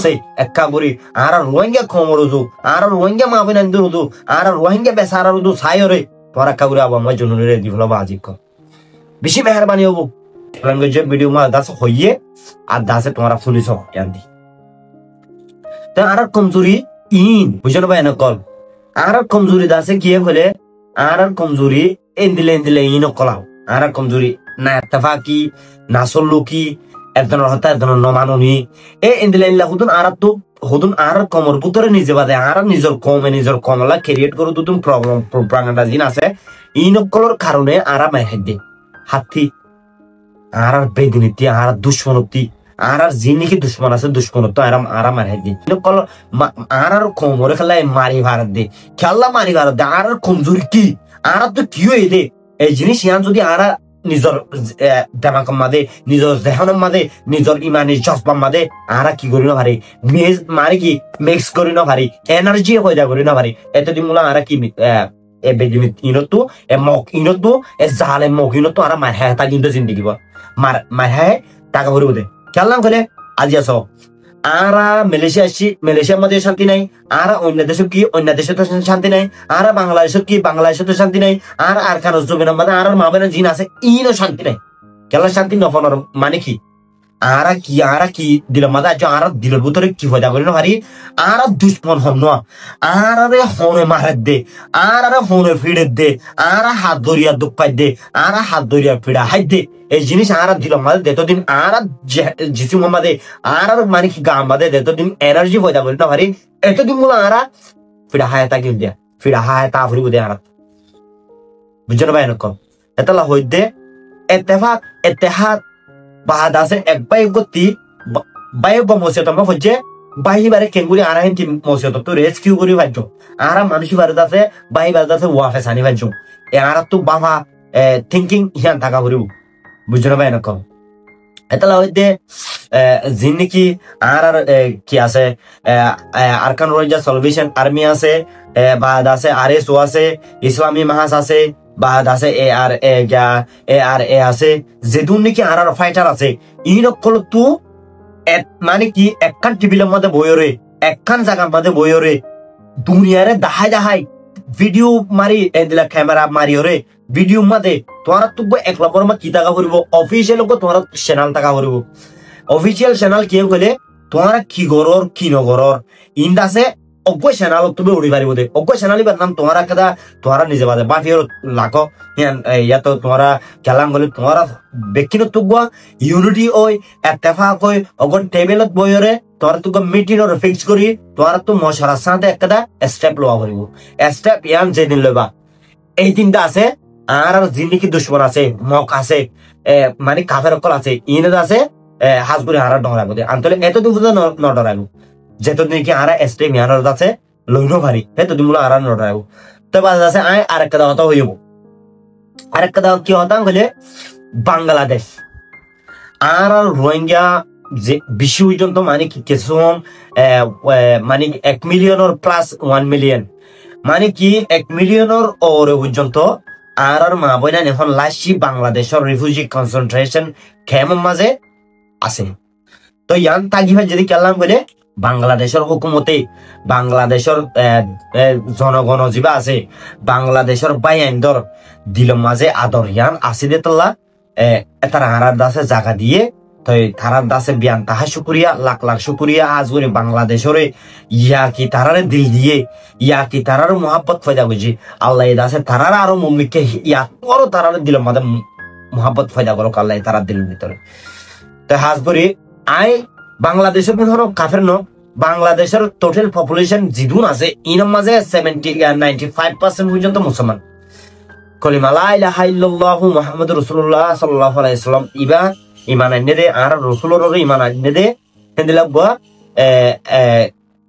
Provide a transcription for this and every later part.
আছে একা করি আর রোহিঙ্গা খমর হতো আর রোহিঙ্গা মা বিনান্দ হতো আর রোহিঙ্গা বেসারা হতো সাইরে তোর একা করে আবার আমার জন্য রেডি হলো বাজি কর বেশি মেহরবানি হবো যে ভিডিও মা দাস হইয়ে আর দাসে তোমরা শুনিস ইয়ান্দি তো আর কমজোরি ইন বুঝলো ভাই না কল আর কমজোরি দাসে কি হলে আর কমজোরি এন্দিলে ইন কলাও আর কমজোরি না ইত্তেফাকি না সল্লুকি একজনের হত্যা একজনের নমাননি এ এন্দিলে ইল্লা হুদুন আর কমর পুতরে নিজে বাদে আর নিজের কমলা ক্রিয়েট করে দুতুন প্রবলেম প্রোপাগান্ডা জিন আছে ইনকলর কারণে আর মেহেদে হাতি আর বেদিনীতি আর দুশ্মনতি আর জিনিকি দুশ্মন আছে দুশ্মনত্ব আর মেহেদে ইনকল আর কমরে খেলা মারি ভারত দে খেলা মারি ভারত দে আর কমজোরি কি আর তো কি হয়ে দে এই জিনিস ইয়ান যদি আর নিজের দেমাকম মাদে নিজের দেহনম মাদে নিজের ইমানের জজবাম মাদে আর কি করি না পারি মারি কি মিক্স করি না পারি এনার্জি হয়ে যা করি না পারি এতদিন মূলা আর কি এ বেদিনী ইনতো এ মক ইনতো এ জালে মক ইনতো আর মার হ্যাঁ তা কিন্তু জিন্দিগি মার হ্যাঁ টাকা ভরি দে খেললাম খেলে আজি আস আর মালয়েশিয়া আসছি মালয়েশিয়ার মধ্যে শান্তি নাই আর অন্য দেশে কি অন্য দেশে তো শান্তি নাই আর বাংলাদেশের কি বাংলাদেশে তো শান্তি নাই আর কারো জমিনের মধ্যে আর মাবেনা জিন আছে ইনও শান্তি নাই খেলার শান্তি নফনর মানে কি আর কি দিল মাদা আর দিলের ভিতরে কি ফয়দা করি না পারি আর দুশ্মন হন আর হনে মারের দে আর হনে ফিড়ে দে আর হাত ধরিয়া দুঃখ পাই দে আর হাত ধরিয়া ফিড়া হাই দে এই জিনিস আর দিল মাদে দেতদিন আর জিসিম মাদে আর মানে কি গা মাদে দেতদিন এনার্জি ফয়দা করি না পারি এতদিন মূল আর ফিড়া হায় তা কিন দিয়া ফিড়া হায় তা ফুরিব দে আর বুঝছো না ভাই নকম এতলা হই দে এতেহাদ বাহাদ আছে এক বাই গতি বাই মসিয়ত আমরা হচ্ছে বাহি বারে কেঙ্গুরি আর হিন্দি মসিয়ত তো রেস্কিউ করি ভাজ্য আর মানুষ বারে আছে বাহি বারে আছে ওয়াফে সানি ভাজ্য এ আর তো বাবা থিঙ্কিং হিয়ান থাকা করিব বুঝছো না ভাই নকম এতলা হইতে জিন্দিকি আর কি আছে আরকান রোজা সলভেশন আর্মি আছে বাদ আছে আরএসও আছে ইসলামী মাহাজ আছে বাদ আছে এ আছে যেদুন নাকি আর ফাইটার আছে ইনকল তো মানে কি একখান টিভিলের মধ্যে বইরে একখান জায়গার মধ্যে বইরে দুনিয়ারে দাহাই ভিডিও মারি এদিলা ক্যামেরা মারি ওরে ভিডিও মধ্যে তোরা তো এক নম্বর মা কি টাকা করিব অফিসিয়াল তোরা চ্যানেল টাকা করিব অফিসিয়াল চ্যানেল কি বলে তোরা কি গরর কি নগরর ইন্দ আছে অজ্ঞ চ্যানেল তুমি উড়ি পারিব দে অজ্ঞ চ্যানেল নাম তোমরা কেদা তোমরা নিজে বাদে বাফির লাখো ইয়া তো তোমরা খেলাম বলে তোমরা ব্যক্তিগত ইউনিটি ওই এত্তেফাক ওই অগন টেবিলত বইরে তোমরা তো মিটিং ওর ফিক্স করি তোমরা তো মশারার সাথে একটা স্টেপ লওয়া করিব স্টেপ ইয়ান যেদিন লইবা এই তিনটা আছে আর জিন্দিগি দুশ্মন আছে মক আছে মানে কাফের অকল আছে ইনেদ আছে হাজগুড়ি হারা ডরাইব দে আন্তলে এতদিন পর্যন্ত ন ডরাইব যেতদিন কি আর স্টেপ ইয়ানোর আছে লইন পারি সেতদিন মূল আর নডরাইব তো বাদ আছে আরেকটা দাওয়া হইব আরেকটা দাওয়া কি হতাম বলে বাংলাদেশ আর রোহিঙ্গা যে বেশি পর্যন্ত মানে কি কিছু মানে 1 মিলিয়নের প্লাস 1 মিলিয়ন মানে কি 1 মিলিয়নের ওর পর্যন্ত আর মা বইনা এখন লাসি বাংলাদেশের রিফিউজি কনসেন্ট্রেশন ক্যাম্পের মাঝে আছে তো ইয়ান তাগিবা যদি কেলাম বলে বাংলাদেশের হুকুমতে বাংলাদেশের জনগণ যা আছে বাংলাদেশের বাইন্দর দিলম মাঝে আদর ইয়ান আসি দে তোলা তারা হারার দাসে জায়গা দিয়ে তো তারার দাসে বিয়ান তাহা শুকুরিয়া লাখ লাখ শুকুরিয়া আজ করে বাংলাদেশরে ইয়া কি তারারে দিল দিয়ে ইয়া কি তারার মোহাব্বত ফয়দা বুঝি আল্লাহ দাসে তারার আরো মম্মিকে ইয়া বড় তারারে দিল মাঝে মোহাব্বত ফয়দা করো আল্লাহ তারার দিলের ভিতরে তো হাজ করি বাংলাদেশের ধরো কাফের ন বাংলাদেশের টোটাল পপুলেশন জিদুন আছে ইনম মাঝে 95% পর্যন্ত মুসলমান কলিমা লা ইলাহা ইল্লাল্লাহু মুহাম্মাদুর রাসূলুল্লাহ সাল্লাল্লাহু আলাইহি ওয়াসাল্লাম ইবা ইমান আননে দে আর রাসূলের ইমান আননে দে হেন্দিলা গো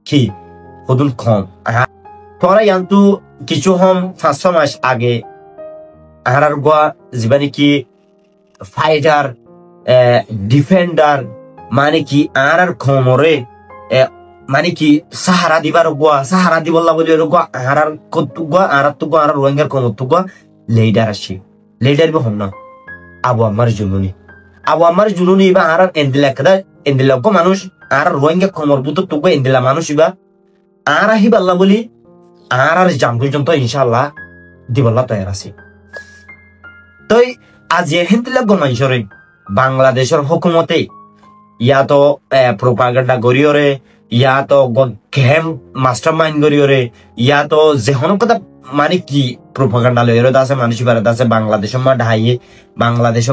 কি হুদুল কম তোরা ইয়ান্তু কিছু হম 500 মাস আগে আর গো জীবনে কি ফাইটার ডিফেন্ডার মানে কি আর খমরে মানে কি সাহারা দিবার গোয়া সাহারা দিব বলে আর কত গোয়া আর তো গোয়া আর রোহিঙ্গার কমত গোয়া লিডার আসি লিডার বহন না আবু আমার জুনুনি বা আর এন্দিলাকদা এন্দিলাক মানুষ আর রোহিঙ্গা কমর বুতো তোকে ইন্দিলা মানুষ ইবা আর আহি বাল্লা বলি আর জাম পর্যন্ত ইনশাআল্লাহ দিবল্লা তৈরি আছে তই আজ এহেন্তিলা গমাইছরে বাংলাদেশের হুকুমতে ইয়া তো প্রোপাগান্ডা করিওরে ইয়া তো গেম মাস্টার মাইন্ড করিওরে ইয়া তো যেহন কথা মানে কি প্রোপাগান্ডা লইরে আছে মানুষ বারত আছে বাংলাদেশের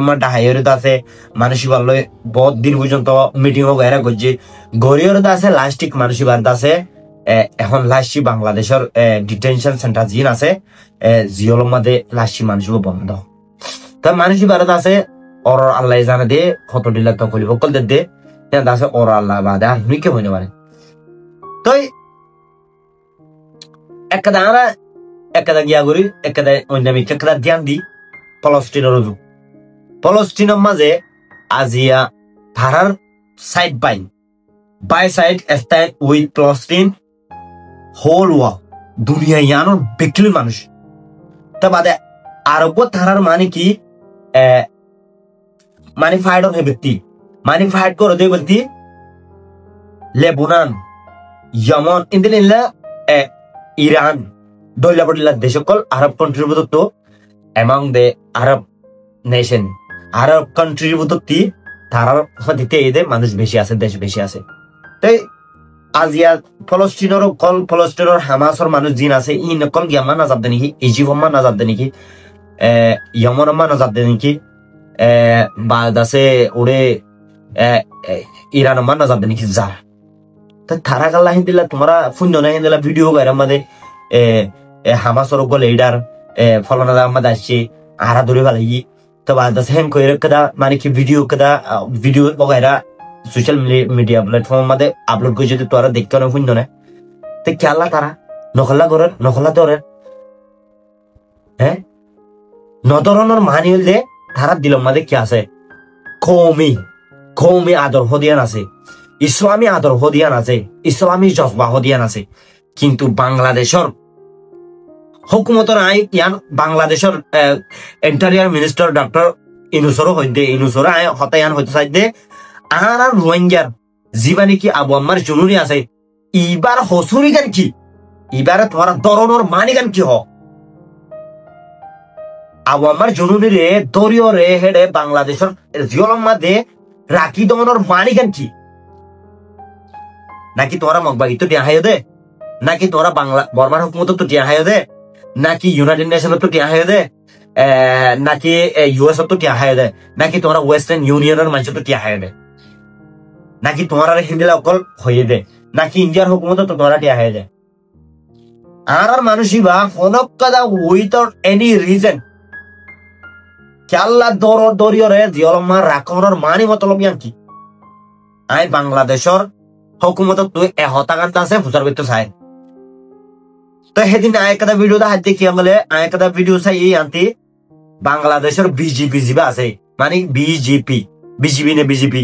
মা ডাহাইরে আছে মানুষ বারলে বহুত দিন পর্যন্ত মিটিং গায়রা করছে গরিয়রে আছে লাস্টিক মানুষ বারত আছে এখন লাস্টি বাংলাদেশের ডিটেনশন সেন্টার জিন আছে জিওর মধ্যে লাস্টি মানুষ বন্ধ তা মানুষ বারত আছে ওর আল্লাহ জানে দে কত দিলা তো কলি সকল দে আছে ওর আল্লাহ বাদে আর কে হইতে পারে তই একটা গিয়া করি একটা অন্যামিক একটা ধ্যান দি পলস্টিনের মাঝে আজিয়া ধারার side by side stand with Palestine whole world দুনিয়া ইয়ানোর বেকিল মানুষ তা বাদে আরব ধারার মানে কি মানে ফাইড হে ব্যক্তি মানে ফাইড করে দে বলতি লেবনান ইয়মন ইন্দিলা ইরান দইলা বড়িলা দেশ সকল আরব কন্ট্রিবিউট তো এমং দে আরব নেশন আরব কন্ট্রিবিউট তারার হদিতে এদে মানুষ বেশি আছে দেশ বেশি আছে তাই আজিয়া ফলস্তিনের হামাসর মানুষ জিন আছে ই নকল গিয়ামা না যাবে নাকি ইজিপ্টমা না যাবে নাকি ইয়মনমা না যাবে নাকি বাদ আছে ওরে ইরানমা না যাবে নাকি যা তা তারা গাল্লা হিন্দিলা তোমরা শূন্য না হিন্দিলা ভিডিও গাইরার মধ্যে হামাসর গো লিডার ফলানা আমাদের আসছে আরা ধরে ভালাই তো বাদ আছে হেম কইরে কদা মানে কি ভিডিও বগাইরা সোশ্যাল মিডিয়া প্ল্যাটফর্ম মধ্যে আপলোড করে যদি তোরা দেখতে না শূন্য না তো খেলা তারা নকলা ধরেন হ্যাঁ নধরনের মানি হইলে তারা দিল মাঝে কি আছে কৌমি আদর্শ দিয়ান আছে ইসলামী আদর্শ দিয়ান আছে ইসলামী জজবা দিয়ান আছে কিন্তু বাংলাদেশের হুকুমতের ইয়ান বাংলাদেশের ইন্টেরিয়র মিনিস্টার ডক্টর ইনুসরও ইনুসর হতায়ান হইতে চাইতে আর রোহিঙ্গার জীবানি কি আবু আম্মার জরুরি আছে ইবার হসুরি গান কি এবারে তোমার ধরনের মানি গান কি আবু আম্মার জরুরি রে দরিয় রে হেডে বাংলাদেশের জিওলম মাঝে রাখি দমনের মানি গান কি নাকি তোরা মগবাগি তো টিয়া হাইও দে নাকি তোরা বর্মার হুকুমত তো টিয়া হাইও দে নাকি ইউনাইটেড নেশন তো টিয়া হাইও দে নাকি ইউএস তো টিয়া হাইও দে নাকি তোরা ওয়েস্টার্ন ইউনিয়নের মানুষ তো টিয়া হাইও দে নাকি তোমরা হিন্দিলা অকল হয়ে দে নাকি ইন্ডিয়ার হুকুমত তো তোমরা টিয়া হাইও দে আর মানুষই বা হনক কাদা উইথাউট এনি রিজন খেলা দরিয় রে জিওলমা রাখনের মানি মতলব ইয়ান কি আই বাংলাদেশের হুকুমত তুই হতাকান্ত আছে ফুসার ভিতর চাই তো সেদিন একটা ভিডিও হাত দেখি বলে একটা ভিডিও চাই আনতি বাংলাদেশের বিজেপি যিবা আছে মানে বিজেপি নে বিজেপি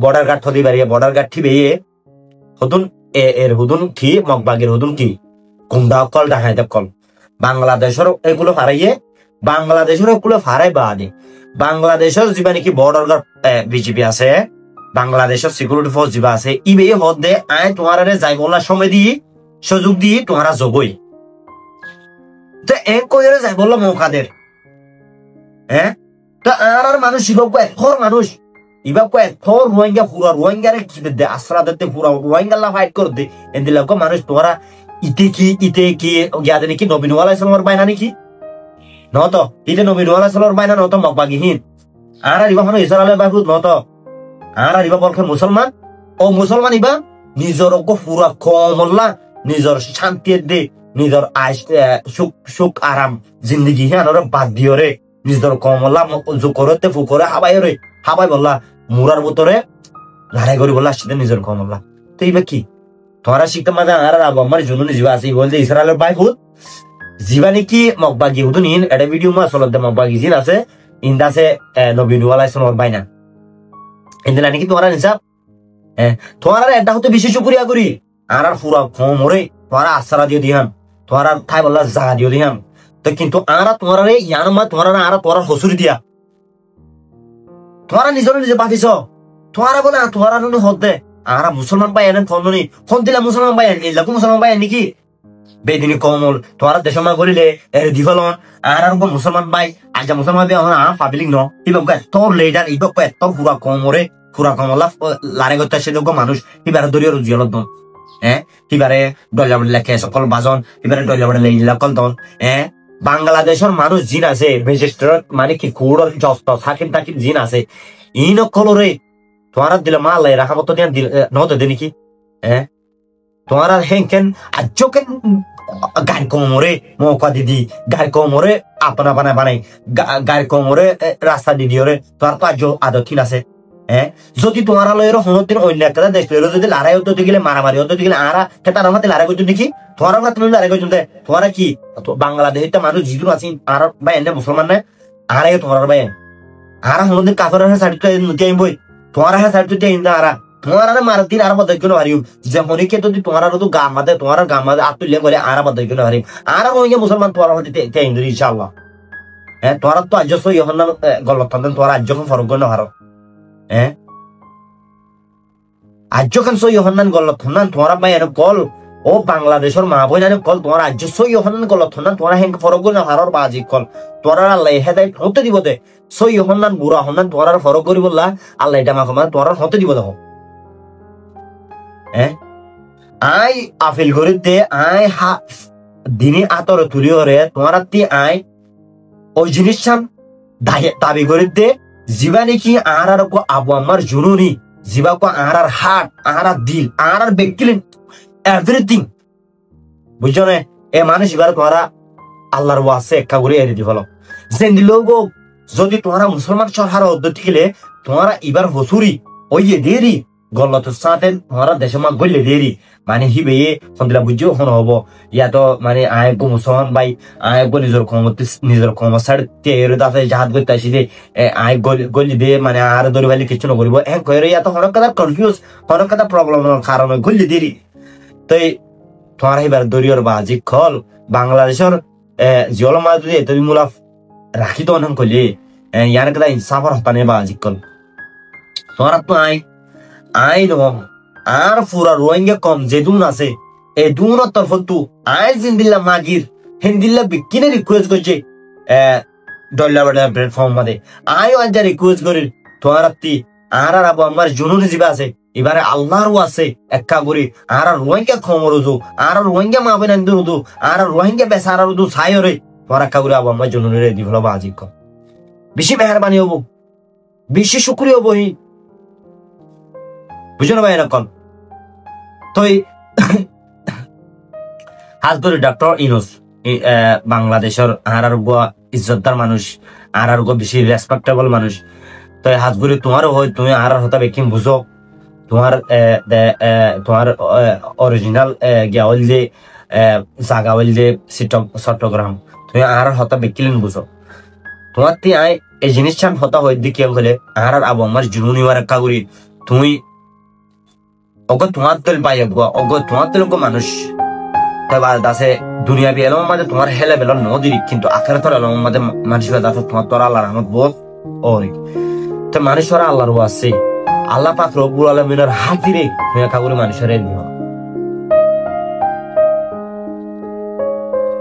বর্ডার গার্ড থদি বাড়িয়ে বর্ডার গার্ড ঠিবে হতুন এর হুদুন কি মগবাগের হুদুন কি কুন্দা কল ডাহাই কল বাংলাদেশের এগুলো হারাইয়ে বাংলাদেশের এগুলো হারাই বাদে বাংলাদেশের যিবা নাকি বর্ডার গার্ড বিজেপি আছে বাংলাদেশের সিকিউরিটি ফোর্স যিবা আছে ইবে হদ দে আই তোমার যাই বলার সময় দি সুযোগ দি তোমারা জগই তো এক কইরে যাই বললো মৌকাদের হ্যাঁ তো আর মানুষ এখর মানুষ ইবাকো এখর রোহিঙ্গারে কি দে আশ্রা দে পুরা রোহিঙ্গাল্লা ফাইট করে দে এদিলাক মানুষ তোরা ইতে কি ইয়াদে নাকি নবীন আলাইহিস বাইনা নাকি নত ইতে নবীন আলাইহিস বাইনা নত মগবাগিহীন আর ইবা হন ইসরায়েলের বাহুত নত আর ইবা বলকে মুসলমান ও মুসলমান ইবা নিজর পুরা কমল্লা নিজর শান্তি দে নিজর সুখ আরাম জিন্দগি হ্যাঁ বাদ দিও রে নিজর কমল্লা জোকরতে ফুকরে হাবাই বললা মুরার ভিতরে লড়াই করি বললা আসছে নিজর কমল্লা তো এইবা কি তোরা শিখতে মাঝে আর আমার জন্য নিজবা আছে বলতে ইসরায়েলের বাই হুদ জিবা নাকি মগবাগি হুদ নিন এটা ভিডিও মা চলতে মগবাগি জিন আছে ইন্দাসে নবীন আলাইহিস বাইনা ইন্দিলা নাকি তোরা নিসাব তোরা এটা হতে বেশি শুকরিয়া করি আর পুরা কমরে তোরা আশ্রা দিয়ে দিহান তোরা ঠাই বললা জাগা দিয়ে দিহান তো কিন্তু আর তোরা রে ইয়ান মা তোরা আর তোরা হসুরি দিয়া তোরা নিজে বাঁচিস তোরা বলে তোরা নুনি হতে আরা মুসলমান ভাই এনে ফোননি ফোন দিলা মুসলমান ভাই এলাকো মুসলমান ভাই নাকি বেদিনী কমল তোরা দেশমা করিলে এর দিফলন আর মুসলমান ভাই আজ মুসলমান ভাই এখন পাবলিক ন ইবাক তোর লিডার ইবাক তোর পুরা কমলা লারে গতে সে মানুষ ইবারে দরিয়র উজ্জ্বল দন ইবারে ডলাবড় লেখে সকল বাজন ইবারে ডলাবড় লেকল দন বাংলাদেশের মানুষ জিন আছে ম্যাজিস্ট্রেট মানে কি কোড় জস্ত সাকিব তাকিব জিন আছে ইন কলরে তোরা দিলে মা আল্লাহ রাহমত দিয়া দিল নতে দে নাকি তোরা হেনকেন আজকেন গাড়ি কমরে মৌকা দিদি গাড়ি কমরে আপনা বানাই গাড়ি কমরে রাস্তা দিদিওরে তোর তো আজ আদত আছে যদি তোমারা লয়ের হনতির অন্য একটা দেশ লইল যদি লড়াই হতে গেলে মারামারি হতে গেলে আরা তার আমাদের লড়াই করছো দেখি তোমার তুমি লড়াই করছো তোরা কি বাংলাদেশের মানুষ জিদুর আছি আর ভাই এনে মুসলমান না আরে তোমার ভাই আরা হনতির কাফের সার্টিফিকেট নতি আইম বই তোমার সার্টিফিকেট আইন আরা তোমার মারা দিন আর মধ্যে কেন হারিম যে হনিকে যদি তোমার তো গাম মাদে তোমার গাম মাদে আতুল্য করে আর মধ্যে কেন হারিম আর হইয়া মুসলমান তোমার মধ্যে ইন্দুরি ইনশাআল্লাহ তোরা তো আজ সই হন না গলত তোরা আজ যখন ফরক না হারো আজ যখন সই হন্নান গলত হন্নান তোমার ভাই এনে কল ও বাংলাদেশের মা বই না কল তোমার আজ সই হন্নান গলত হন্নান তোমার হেন ফরক না হারর বাজি কল তোরা আল্লাহ হেদায়েত হতে দিব দে সই হন্নান বুড়া হন্নান তোমার ফরক করি বললা আল্লাহ এটা মাফ মানে তোরা হতে দিব দেখো আই আফিল করি দে আই হা দিনে আতর তুলি হরে তোমার আই ওই জিনিস দাবি করি দে জিবা নাকি আর আবু আমার জুনুনি জিবা কো আর হার্ট আর দিল আর ব্যক্তিলেন এভরিথিং বুঝছো না এ মানুষ এবার তোরা আল্লাহর ওয়াসে একা করে এড়ে দি ফলো যেন লোক যদি তোরা মুসলমান সরহার পদ্ধতি গেলে তোরা এবার হসুরি ওই দেরি গলত সাথে তোরা দেশে মা গলে দেরি মানে হিবে সন্দিলা বুঝিও হন হব ইয়া তো মানে আয় গো মুসলমান ভাই আয় গো নিজের ক্ষমতা ছাড় তের দাসে জাহাজ করতে আসি দে আয় গলি দে মানে আর দরি ভালি কিছু না করিব এক কইরে ইয়া তো হরক কথা কনফিউজ হরক কথা প্রবলেমের কারণে গলি দেরি তাই তোরা এবার দরিয়র বাজি খল বাংলাদেশের জিওল মা যদি এত মুলাফ রাখি তো অনন কলি ইয়ার কথা ইনসাফর হতানে বাজি কল তোরা তো আই নো আর পুরা রোহিঙ্গা কম যে দুন আছে এই দুনের তরফ তু আই জিন্দিল্লা মাগির হিন্দিল্লা বিকিনে রিকোয়েস্ট করছে ডলার প্ল্যাটফর্ম মাদে আইও আজ রিকোয়েস্ট করি তোমার আর আবু আমার জুনুন জিবা আছে এবারে আল্লাহরও আছে একা করি আর রোহিঙ্গা খমর উজু আর রোহিঙ্গা মাবেন আন্দুর উদু আর রোহিঙ্গা বেসারার উদু ছাই রে তোমার একা করে আবু আমার জুনুন রে দি ফেলবা আজিক বেশি মেহরবানি হবো বেশি শুকরিয়া হবো বুঝো না ভাই এরকম তো হাজ করে ডক্টর ইনুস বাংলাদেশের আর ইজ্জতদার মানুষ আর বেশি রেসপেক্টেবল মানুষ তো হাজ করে তোমারও হয় তুমি আর হতা বেকিম বুঝো তোমার অরিজিনাল গিয়াওয়াল যে জাগাওয়াল যে চট্টগ্রাম তুমি আর হতা বেকিলেন বুঝো তোমার তি আয় এই জিনিসটা হতা হয় দিকে হলে আর আবু আমার জুনুনি আর একা করি তুমি অগ তোমার দল পাই অগ তোমার দল মানুষ আছে দুনিয়া বি এলম মাঝে তোমার হেলে বেল নদীর কিন্তু আখের তোর এলম মাঝে মানুষ তোমার তোর আল্লাহ রহমত বোধ ওর তো মানুষের আল্লাহর আছে আল্লাহ পাক রব্বুল আলামিনের হাতিরে কাকুরি মানুষের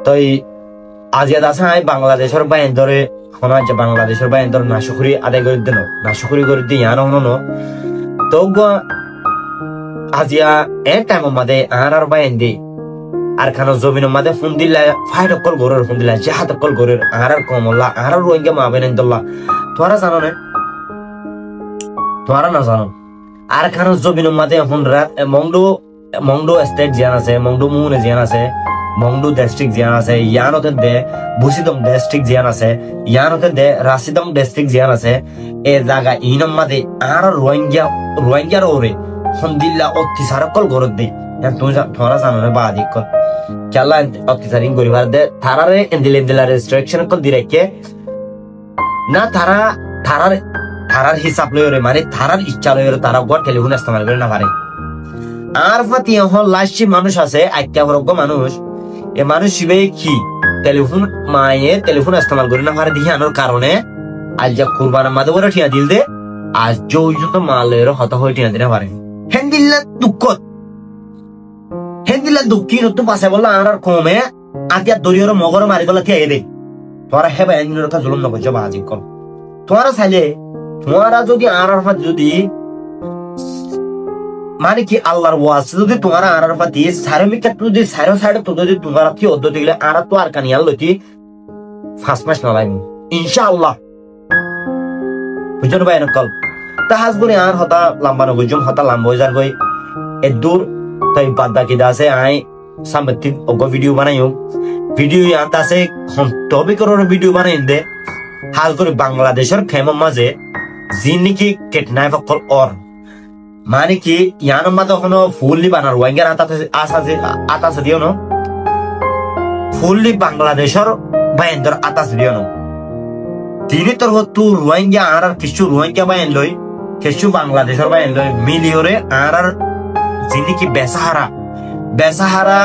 তো আজিয়াদ আছে বাংলাদেশের বাইন ধরে শোনা যে বাংলাদেশের বাইন ধরে নাশকুরি আদায় করে দিল নাশকুরি করে দিয়ে আর হনো তো আজিয়া এক টাইম মাদে আর বাইন দি আর খানো জমিন মাদে ফোন দিলা ফাইট অকল গরের ফোন দিলা জাহাদ অকল গরের আর কমলা আর রোহিঙ্গা মাবেন ইনদাল্লাহ তোরা জানো না তোরা না জানো আর খানো জমিন মাদে এখন রাত মংডু স্টেট জিয়ান আছে মংডু মুনে জিয়ান আছে মংডু ডিস্ট্রিক্ট জিয়ান আছে ইয়ানতে দে বুসিদম ডিস্ট্রিক্ট জিয়ান আছে ইয়ানতে দে রাশিদম ডিস্ট্রিক্ট জিয়ান আছে এ জায়গা ইনম মাদে আর রোহিঙ্গার ওরে হন্দিল্লা অত্যাচার কল গরত দে তুমি তোরা জানো না বা আদিক কল চাল্লা অত্যাচারিং করিবার দে তারারে এন্দিলা রেস্ট্রিকশন কল দিরেকে না তারার হিসাব লইরে মানে তারার ইচ্ছা লইরে তারা গো টেলিফোন ইস্তেমাল করে না পারে আর ফাতি হল লাশি মানুষ আছে আইকা বর্গ মানুষ এ মানুষ শিবে কি টেলিফোন ইস্তেমাল করে না পারে দিহি আনোর কারণে আজ যা কুরবানের মাঝে বড় ঠিয়া দিল দে আজ পর্যন্ত মালের হতা হয়ে টিনা দিনে পারে হেন্দিল্লা দুঃখ হেন্দিল্লা দুঃখী নতুন পাশে বললো আর কমে আতিয়া দরিয়র মগর মারি গলা থিয়া দে তোরা হেবা এন্দিনের কথা জুলুম নকর যাবা আজিক কর তোরা চাইলে তোরা যদি আর যদি মানে কি আল্লাহর ওয়াজ যদি তোমরা আর পাতি সারমিক যদি সারো সাইড তো যদি তোমরা কি অদ্দতে গেলে আর তো আর কানিয়াল লইতি ফার্স্ট ম্যাচ না লাইম ইনশাআল্লাহ বুঝুন ভাই নকল তাহাজ করে আর হতা লম্বা নগুজুম হতা লম্বা হয়ে যার গই এদুর তাই বাদ বাকি দাসে আই সামতি অগ ভিডিও বানাইও ভিডিও ইয়াত আছে টপিক এর ভিডিও বানাই দে হাল করে বাংলাদেশের খেমা মাঝে জিনিকি কেটনাই ফকল অর মানে কি ইয়ান মাঝে কোনো ফুললি বানার ওয়াঙ্গের আতাছে দিও ন ফুললি বাংলাদেশের বাইন্দর আতাছে দিও ন তিনি তোর তু রোহিঙ্গা আর কিছু রোহিঙ্গা বাইন লই কিছু বাংলাদেশের বাইন লই মিলিয়রে আর যিনি কি বেসাহারা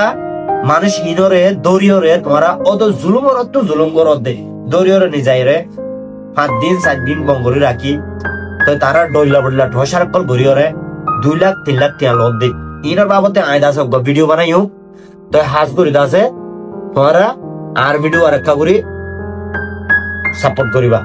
মানুষ ইনরে দরিয়রে তোমরা অত জুলুমর তো জুলুম করত দে দরিয়রে নিজাইরে 5 দিন 7 দিন বঙ্গরি রাখি তো তারা ডইলা বড়লা ঢসার কল গরিয়রে 2 লাখ 3 লাখ টিয়া লোন দে ইনার বাবতে আয়দা সব ভিডিও বানাইও তো হাজ করি দাসে তোমরা আর ভিডিও আর একটা করে সাপোর্ট করিবা